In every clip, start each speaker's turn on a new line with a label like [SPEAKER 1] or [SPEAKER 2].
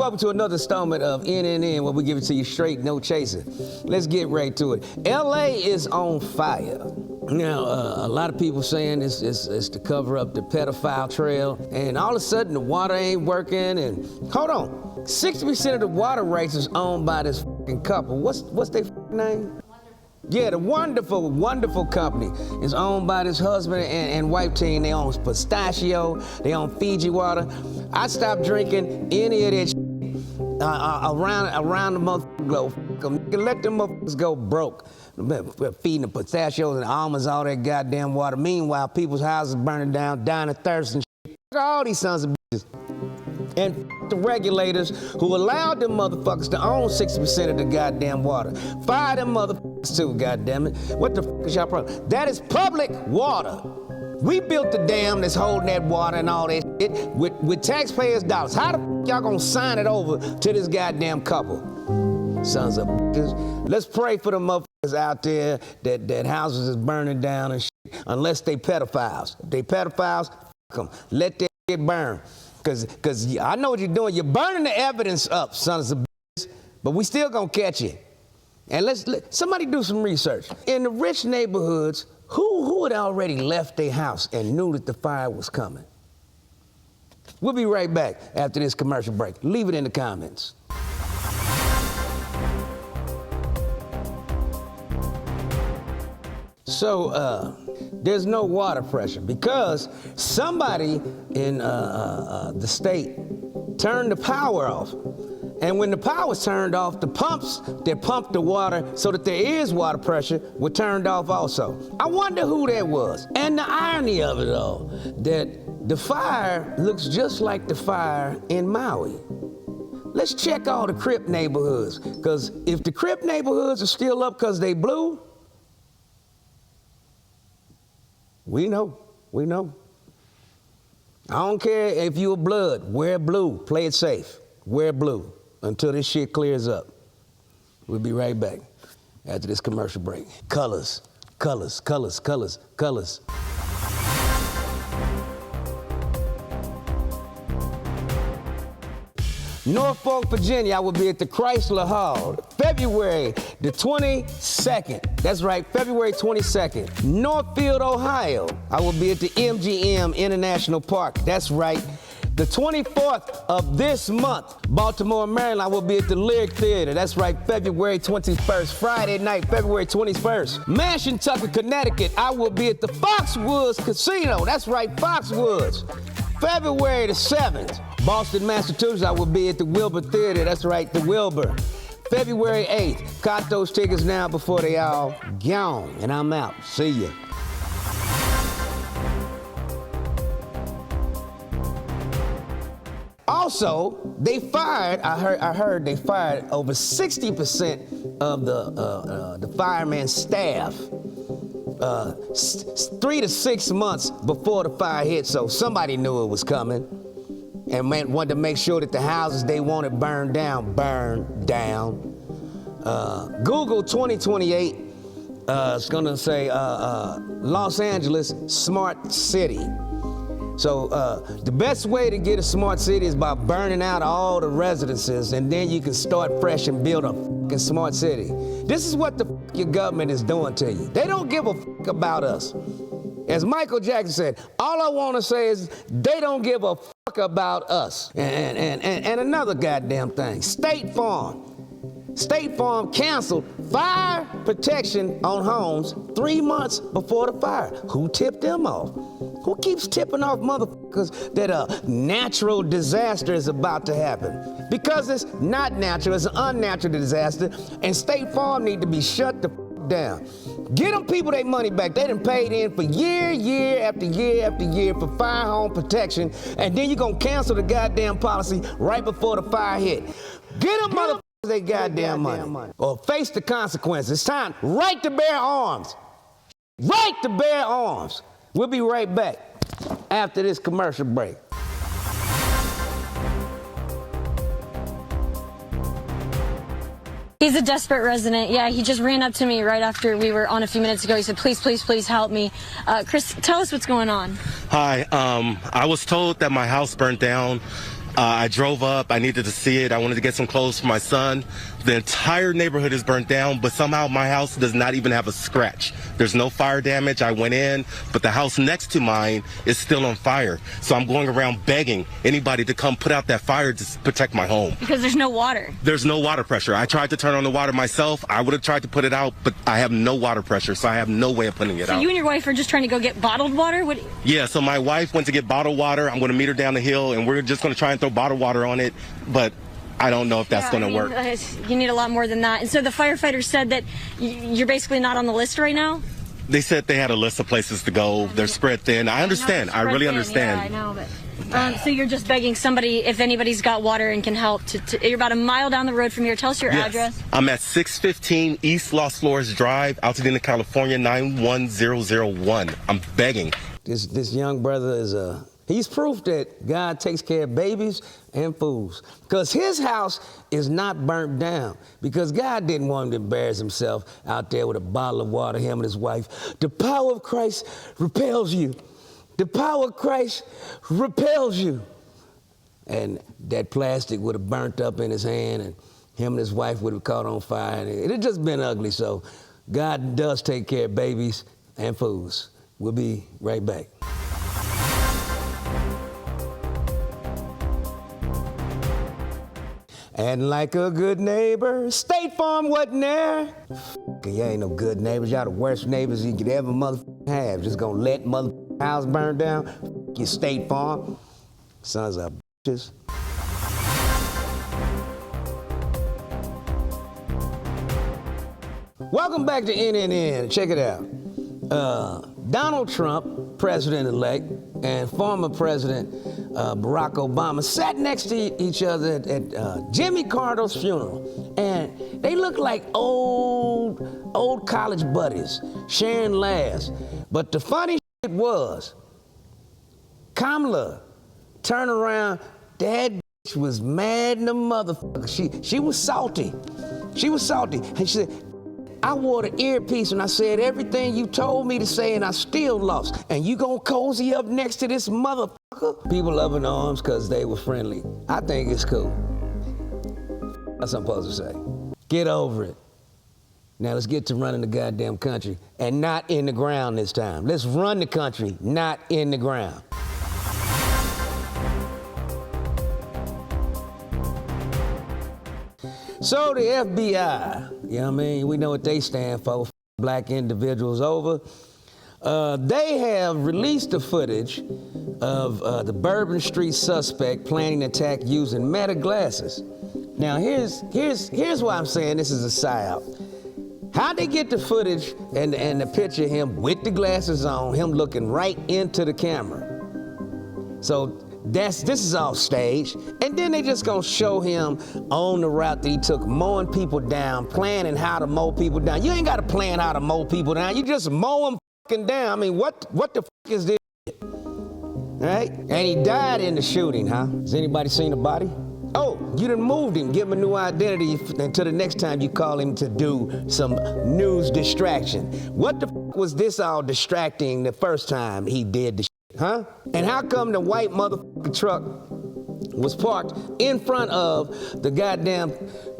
[SPEAKER 1] welcome to another installment of NNN, where we give it to you straight, no chaser. Let's get right to it. LA is on fire. Now, a lot of people saying it's to cover up the pedophile trail, and all of a sudden the water ain't working, and hold on, 60% of the water rights is owned by this fucking couple. What's their name? Yeah, the wonderful company is owned by this husband and wife team. They own pistachio, they own Fiji water. I stopped drinking any of that shit around the motherfucking globe. Let them motherfuckers go broke. Feeding the pistachios and almonds, all that goddamn water. Meanwhile, people's houses burning down, dying of thirst and shit. All these sons of bitches. And the regulators who allowed them motherfuckers to own 60% of the goddamn water. Fire them motherfuckers too, goddammit. What the fuck is y'all problem? That is public water. We built the dam that's holding that water and all that shit with taxpayers' dollars. How the fuck y'all gonna sign it over to this goddamn couple? Sons of bitches. Let's pray for the motherfuckers out there that houses is burning down and shit, unless they pedophiles. If they pedophiles, fuck them. Let that shit burn. Cause I know what you're doing. You're burning the evidence up, sons of bitches, but we still gonna catch you. And somebody do some research. In the rich neighborhoods, who had already left their house and knew that the fire was coming? We'll be right back after this commercial break. Leave it in the comments. So, there's no water pressure because somebody in the state turned the power off. And when the power's turned off, the pumps that pump the water so that there is water pressure were turned off also. I wonder who that was. And the irony of it all, that the fire looks just like the fire in Maui. Let's check all the Crip neighborhoods, because if the Crip neighborhoods are still up because they blue, we know. I don't care if you're blood, wear blue, play it safe, wear blue until this shit clears up. We'll be right back after this commercial break. Colors. Norfolk, Virginia, I will be at the Chrysler Hall, February the 22nd. That's right, February 22nd. Northfield, Ohio, I will be at the MGM International Park. That's right. The 24th of this month, Baltimore, Maryland, I will be at the Lyric Theater. That's right, February 21st, Friday night, February 21st. Manchester, Connecticut, I will be at the Foxwoods Casino. That's right, Foxwoods. February the 7th. Boston, Massachusetts, I will be at the Wilbur Theater. That's right, the Wilbur. February 8th. Got those tickets now before they all gone. And I'm out. See ya. Also, they fired, I heard they fired over 60% of the fireman's staff 3 to 6 months before the fire hit, so somebody knew it was coming and wanted to make sure that the houses they wanted burned down. Google 2028 is gonna say Los Angeles smart city. So the best way to get a smart city is by burning out all the residences, and then you can start fresh and build a fucking smart city. This is what the your government is doing to you. They don't give a fuck about us. As Michael Jackson said, all I want to say is they don't give a fuck about us. And another goddamn thing, State Farm canceled fire protection on homes 3 months before the fire. Who tipped them off? Who keeps tipping off motherfuckers that a natural disaster is about to happen? Because it's not natural, it's an unnatural disaster, and State Farm need to be shut the fuck down. Get them people their money back. They done paid in for year after year for fire home protection, and then you're gonna cancel the goddamn policy right before the fire hit. Get them motherfuckers they goddamn money, or face the consequences. It's time, right to bear arms. Right to bear arms. We'll be right back after this commercial break.
[SPEAKER 2] He's a desperate resident. Yeah, he just ran up to me right after we were on a few minutes ago. He said, please, please, please help me. Chris, tell us what's going on.
[SPEAKER 3] Hi, I was told that my house burnt down. I drove up. I needed to see it. I wanted to get some clothes for my son. The entire neighborhood is burnt down, but somehow my house does not even have a scratch. There's no fire damage. I went in, but the house next to mine is still on fire. So I'm going around begging anybody to come put out that fire to protect my home.
[SPEAKER 2] Because there's no water.
[SPEAKER 3] There's no water pressure. I tried to turn on the water myself. I would have tried to put it out, but I have no water pressure, so I have no way of putting it out.
[SPEAKER 2] So you and your wife are just trying to go get bottled water? What?
[SPEAKER 3] Yeah, so my wife went to get bottled water. I'm going to meet her down the hill, and we're just going to try and throw bottled water on it, but I don't know if that's going to work.
[SPEAKER 2] You need a lot more than that. And so the firefighters said that you're basically not on the list right now?
[SPEAKER 3] They said they had a list of places to go. They're spread thin. I understand. I really understand.
[SPEAKER 2] Yeah, I know, but so you're just begging somebody, if anybody's got water and can help, you're about a mile down the road from here. Tell us your address.
[SPEAKER 3] I'm at 615 East Los Flores Drive, Altadena, California, 91001. I'm begging.
[SPEAKER 1] This young brother is he's proof that God takes care of babies and fools. Because his house is not burnt down. Because God didn't want him to embarrass himself out there with a bottle of water, him and his wife. The power of Christ repels you. The power of Christ repels you. And that plastic would have burnt up in his hand, and him and his wife would have caught on fire. And it had just been ugly. So God does take care of babies and fools. We'll be right back. And like a good neighbor, State Farm wasn't there. You ain't no good neighbors. Y'all the worst neighbors you could ever have. Just gonna let house burn down? You State Farm. Sons of bitches. Welcome back to NNN. Check it out. Donald Trump, president-elect, and former President Barack Obama sat next to each other at Jimmy Carter's funeral, and they looked like old college buddies, sharing laughs. But the funny shit was, Kamala turned around, that bitch was mad in the motherfucker. She was salty. She was salty, and she said, I wore the earpiece and I said everything you told me to say and I still lost. And you gonna cozy up next to this motherfucker? People up in arms because they were friendly. I think it's cool. That's what I'm supposed to say. Get over it. Now let's get to running the goddamn country, and not in the ground this time. Let's run the country, not in the ground. So the FBI, you know what I mean? We know what they stand for, black individuals over. They have released the footage of the Bourbon Street suspect planning an attack using meta glasses. Now here's why I'm saying this is a psyop. How'd they get the footage and the picture of him with the glasses on, him looking right into the camera? So this is all staged, and then they just gonna show him on the route that he took, mowing people down, planning how to mow people down. You ain't gotta plan how to mow people down, you just mow them fucking down. I mean, what the fuck is this shit? Right? And he died in the shooting, huh? Has anybody seen the body? Oh, you done moved him, give him a new identity until the next time you call him to do some news distraction. What the fuck was this all distracting the first time he did the shit? Huh? And how come the white motherfucking truck was parked in front of the goddamn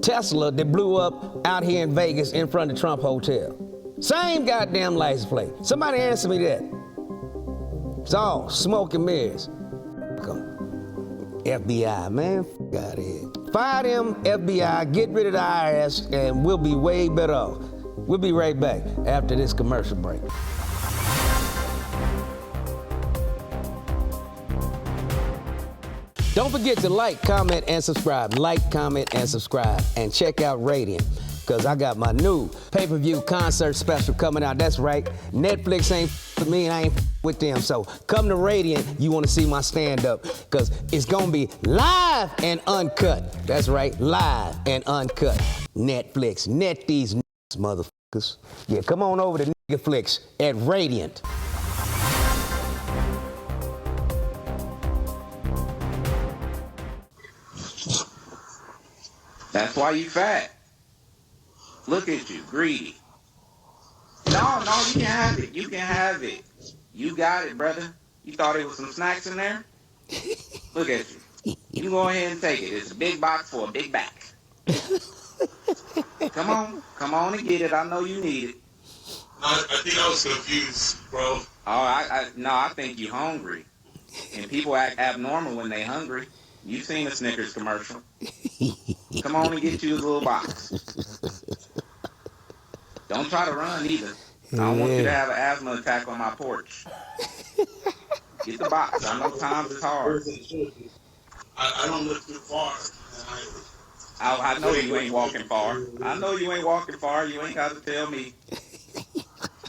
[SPEAKER 1] Tesla that blew up out here in Vegas in front of the Trump Hotel? Same goddamn license plate. Somebody answer me that. It's all smoke and mirrors. FBI, man, f*** out of here. Fire them, FBI, get rid of the IRS, and we'll be way better off. We'll be right back after this commercial break. Don't forget to like, comment, and subscribe. Like, comment, and subscribe. And check out Radiant, because I got my new pay-per-view concert special coming out. That's right. Netflix ain't with me and I ain't with them. So come to Radiant, you want to see my stand-up, because it's going to be live and uncut. That's right, live and uncut. Netflix. Net these motherfuckers. Yeah, come on over to Niggerflix at Radiant.
[SPEAKER 4] That's why you fat. Look at you, greedy. No, you can have it. You can have it. You got it, brother. You thought it was some snacks in there? Look at you. You go ahead and take it. It's a big box for a big back. Come on and get it. I know you need it.
[SPEAKER 5] I think I was confused, bro.
[SPEAKER 4] I think you hungry. And people act abnormal when they hungry. You seen a Snickers commercial. Come on and get you a little box. Don't try to run either. I don't want you to have an asthma attack on my porch. Get the box. I know times is hard.
[SPEAKER 5] I don't live too far.
[SPEAKER 4] I know you ain't walking far. I know you ain't walking far. You ain't got to tell me.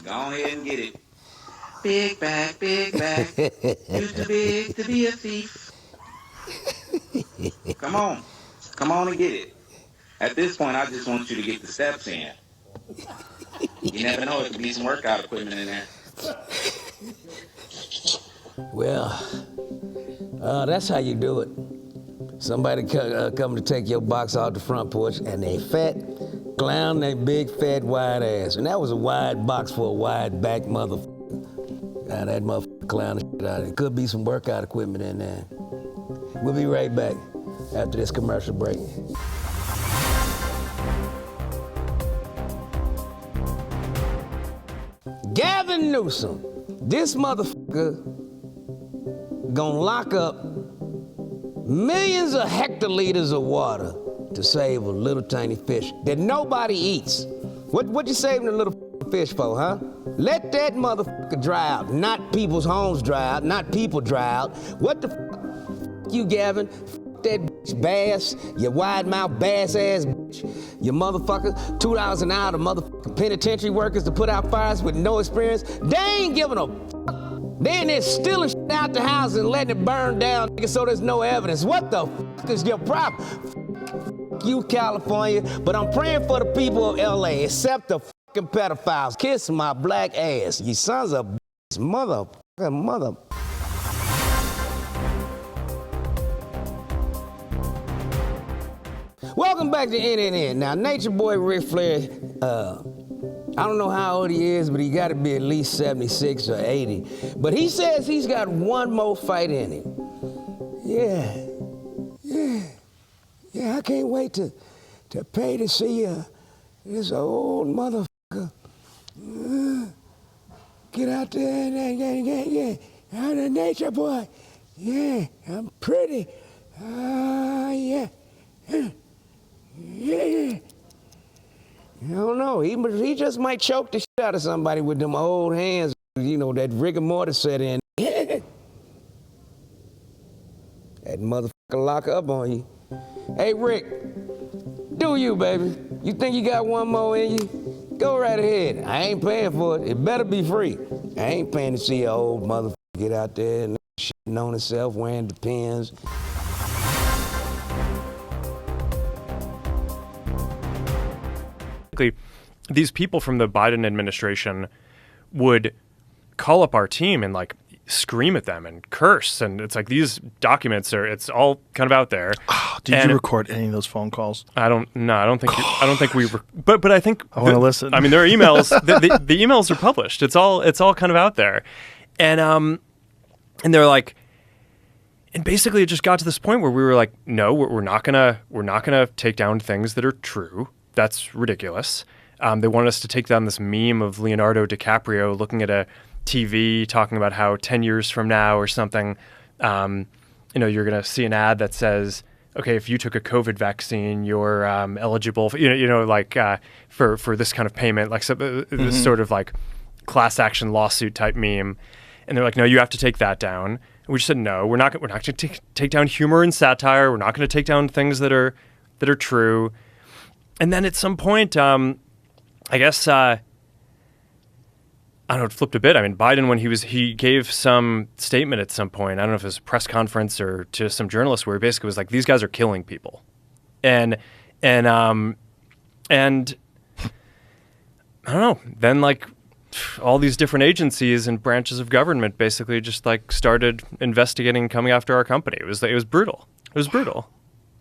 [SPEAKER 4] Go ahead and get it. Big bag, big bag. You too big to be a thief. Come on and get it. At this point, I just want you to get the steps in. You never know, it could be some workout equipment in there.
[SPEAKER 1] Well, that's how you do it. Somebody come to take your box off the front porch, and they fat, clown they big, fat, wide ass. And that was a wide box for a wide back motherfucker. Now that motherfucker clown the shit out of it. Could be some workout equipment in there. We'll be right back after this commercial break. Gavin Newsom, this motherfucker gonna lock up millions of hectoliters of water to save a little tiny fish that nobody eats. What you saving the little fish for, huh? Let that motherfucker dry out, not people's homes dry out, not people dry out. What the fuck you, Gavin? Fuck that bitch bass, you wide mouth bass ass bitch. You motherfucker, $2 an hour to motherfucking penitentiary workers to put out fires with no experience. They ain't giving a fuck. They in there stealing shit out the house and letting it burn down, nigga, so there's no evidence. What the fuck is your problem? Fuck you, California, but I'm praying for the people of LA, except the fucking pedophiles. Kiss my black ass, you sons of bitches, mother. Welcome back to NNN. Now, Nature Boy Ric Flair, I don't know how old he is, but he got to be at least 76 or 80. But he says he's got one more fight in him. Yeah, I can't wait to pay to see this old motherfucker. Get out there and I'm a Nature Boy. Yeah, I'm pretty. Yeah. I don't know. He just might choke the shit out of somebody with them old hands. You know, that rigor mortis set in. That motherfucker lock up on you. Hey, Rick, do you, baby? You think you got one more in you? Go right ahead. I ain't paying for it. It better be free. I ain't paying to see an old motherfucker get out there and shitting on himself, wearing the pins.
[SPEAKER 6] These people from the Biden administration would call up our team and like scream at them and curse, and it's like these documents it's all kind of out there.
[SPEAKER 7] Did you record any of those phone calls?
[SPEAKER 6] I don't think we but I think
[SPEAKER 7] I want to listen.
[SPEAKER 6] I mean, there are emails. the emails are published. It's all kind of out there, and they're like, and basically it just got to this point where we were like, no, we're not gonna take down things that are true. That's ridiculous. They wanted us to take down this meme of Leonardo DiCaprio looking at a TV talking about how 10 years from now or something, you're going to see an ad that says, okay, if you took a COVID vaccine, you're eligible for, for this kind of payment, like this sort of like class action lawsuit type meme. And they're like, no, you have to take that down. And we just said, no, we're not going to take down humor and satire. We're not going to take down things that are true. And then at some point, I guess, I don't know, it flipped a bit. I mean, Biden, when he gave some statement at some point, I don't know if it was a press conference or to some journalists, where he basically was like, these guys are killing people. And I don't know, then like all these different agencies and branches of government basically just like started investigating, coming after our company. It was brutal. It was brutal.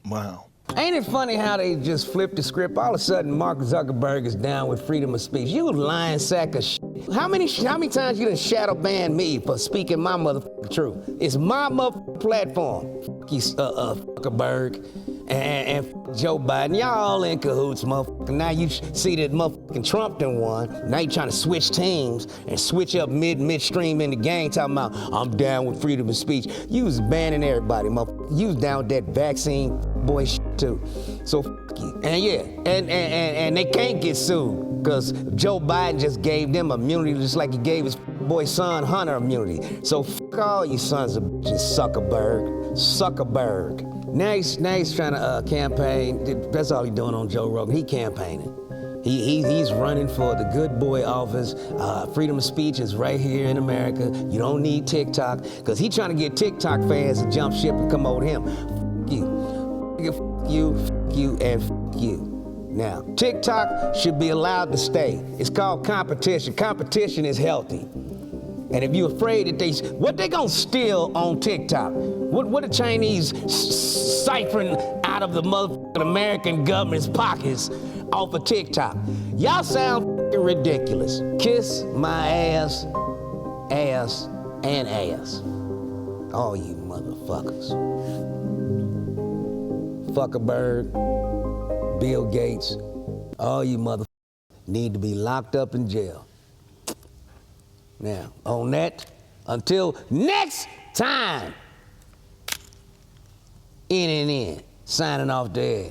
[SPEAKER 7] Wow.
[SPEAKER 1] Ain't it funny how they just flipped the script? All of a sudden, Mark Zuckerberg is down with freedom of speech. You lying sack of shit. How many times you done shadow ban me for speaking my motherfucking truth? It's my motherfucking platform. Fuck you, Zuckerberg and Joe Biden. Y'all all in cahoots, motherfucker. Now you see that motherfucking Trump done won. Now you trying to switch teams and switch up midstream in the game, talking about I'm down with freedom of speech. You was banning everybody, motherfucker. You was down with that vaccine boy shit too. So fuck you. And yeah, and they can't get sued because Joe Biden just gave them immunity just like he gave his boy son Hunter immunity. So fuck all you sons of bitches, Zuckerberg. Now he's trying to campaign. That's all he's doing on Joe Rogan. He campaigning. He's running for the good boy office. Freedom of speech is right here in America. You don't need TikTok because he's trying to get TikTok fans to jump ship and come over him. Fuck you, and fuck you. Now, TikTok should be allowed to stay. It's called competition. Competition is healthy. And if you're afraid that what they gonna steal on TikTok? What the Chinese ciphering out of the motherfucking American government's pockets off of TikTok? Y'all sound fucking ridiculous. Kiss my ass, and ass. All you motherfuckers. Zuckerberg, Bill Gates, all you motherfuckers need to be locked up in jail. Now, on that, until next time, in, signing off the air.